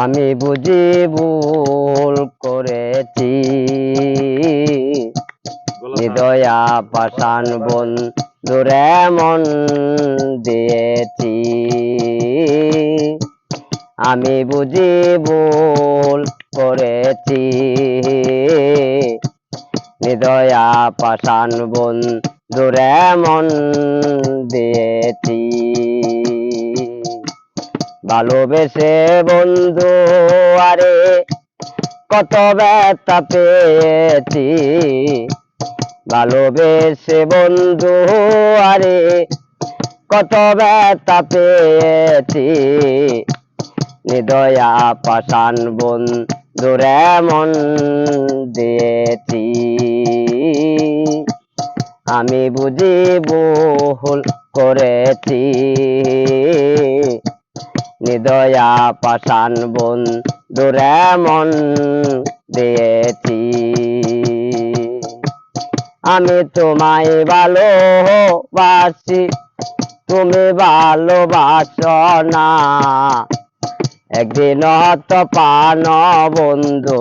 আমি বুঝি ভুল করেছি, হৃদয়া পাষাণ বন্ধুরে মন দিয়েছি। আমি বুঝি ভুল করেছি, হৃদয়া পাষাণ বন্ধুরে মন দিয়েছি। ভালোবেসে বন্ধু আরে কত ব্যথা পেয়েছি, ভালোবেসে বন্ধু আরে কত ব্যথা পেয়েছি। হৃদয়া পাষাণ বন্ধুরে মন দিয়েছি। আমি বুঝি ভুল করেছি, হৃদয়া পাষাণ বন্ধুরে মন দিয়েছি। আমি তোমায় ভালোবাসি, তুমি ভালোবাসো না। একদিন হয়তো পান বন্ধু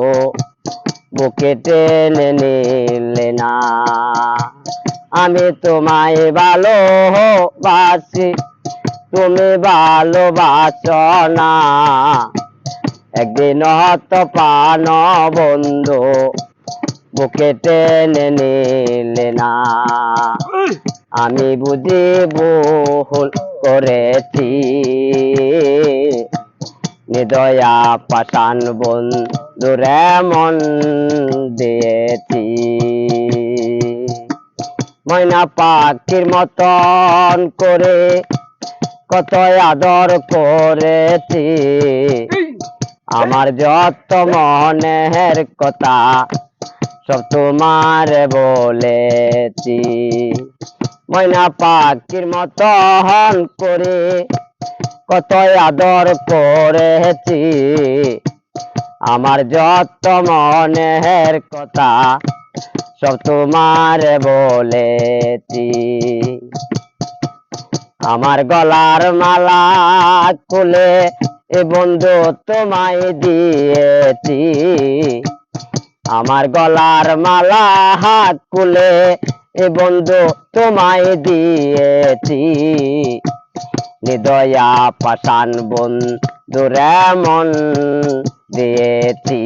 বুকে টেনে নিলে না। আমি তোমায় ভালোবাসি, তুমি ভালোবাসো না। একদিন হয়তো পান বন্ধু বুকে টেনে নিলে না। আমি বুঝি ভুল করেছি, হৃদয়া পাষাণ বন্ধুরে মন দিয়েছি। ময়না পাখির মতন করে কত আদর করেছি, আমার যত মনের কথা সব তোমার বলেছি। ময়না পাখির মতন করে কত আদর করেছি, আমার যত মনের কথা সব তোমার বলেছি। আমার গলার মালা খুলে এ বন্ধু তোমায় দিয়েছি, আমার গলার মালা হাত খুলে এ বন্ধু তোমায় দিয়েছি। হৃদয়া পাষাণ বন্ধুরে মন দিয়েছি।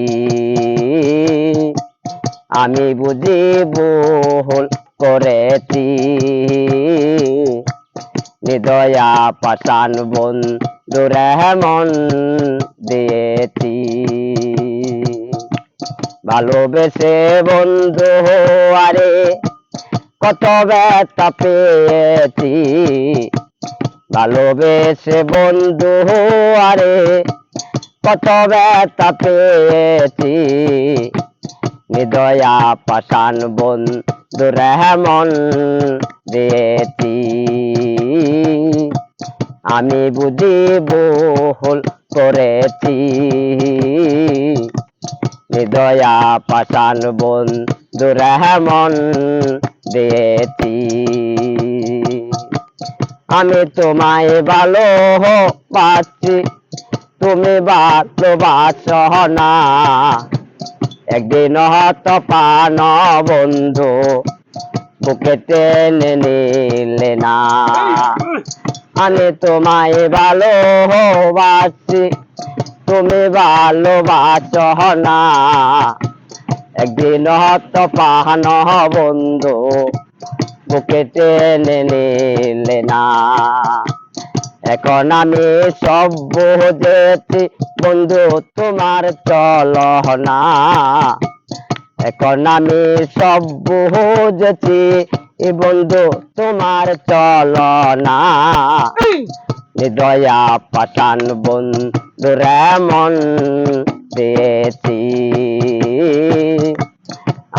আমি বুঝি ভুল করেছি, হৃদয়া পাষাণ বন্ধুরে মন দিয়েছি। ভালোবেসে বন্ধু আরে কত ব্যথা পেয়েছি, ভালোবেসে বন্ধু আরে কত ব্যথা পেয়েছি। হৃদয়া পাষাণ বন্ধুরে মন দিয়েছি। আমি বুঝি ভুল করেছি, হৃদয়া পাষাণ বন্ধুরে মন দিয়েছি। আমি তোমায় ভালোবাসি, তুমি ভালোবাসো না। একদিন হয়তো পান বন্ধু বুকে টেনে নিলে না। আমি তোমায় ভালোবাসি, তুমি ভালোবাসো না। একদিন হয়তো পান বন্ধু বুকে টেনে নিলে না। এখন আমি সব বুঝেছি বন্ধু তোমার চলনা। এখন আমি সব বুঝেছি বন্ধু তোমার চলনা। হৃদয়া পাষাণ বন্ধুরে মন দিয়েছি।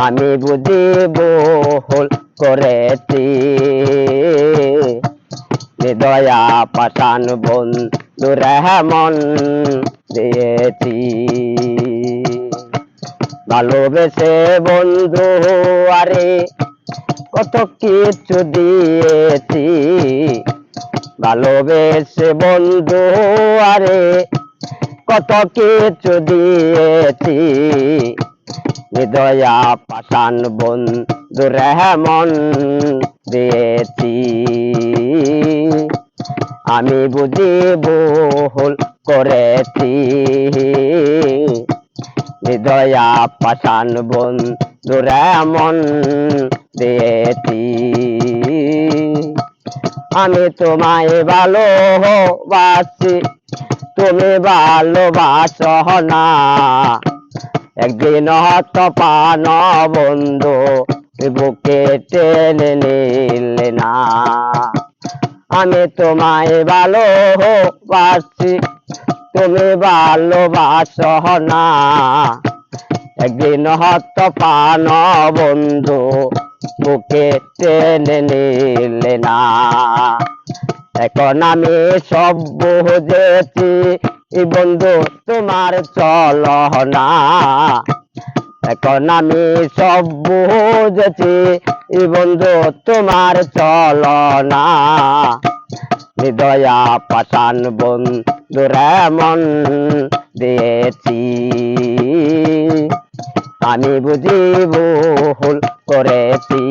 আমি বুঝি ভুল করেছি, হৃদয়া পাষাণ বন্ধুরে মন দিয়েছি। ভালোবেসে বন্ধু আরে কত কিছু দিয়েছি, ভালোবেসে বন্ধু আরে কত কিছু দিয়েছি, হৃদয়া পাষাণ বন্ধুরে মন দিয়েছি। আমি বুঝি ভুল করেছি, হৃদয়া পাষাণ বন্ধুরে মন দিয়েছি। আমি তোমায় ভালোবাসি, তুমি ভালোবাসো না, একদিন হয়তো পান বন্ধু বুকে টেনে নিলে না। আমি তোমায় ভালোবাসি, তুমি ভালোবাসো না, একদিন হয়তো পান বন্ধু বুকে টেনে নিলে না। এখন আমি সব বুঝেছি বন্ধু তোমার চলনা, এখন আমি সব বুঝেছি বন্ধু তোমার চলনা। হৃদয়া পাষাণ বন্ধুরে মন দিয়েছি, আমি বুঝি ভুল করেছি।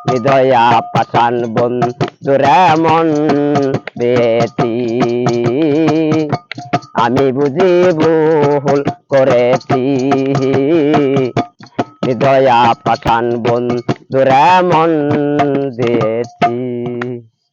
হৃদয়া পাষাণ বন্ধুরে মন দিয়েছি, আমি বুঝি ভুল করেছি। হৃদয়া পাষাণ বন্ধুরে মন দিয়েছি।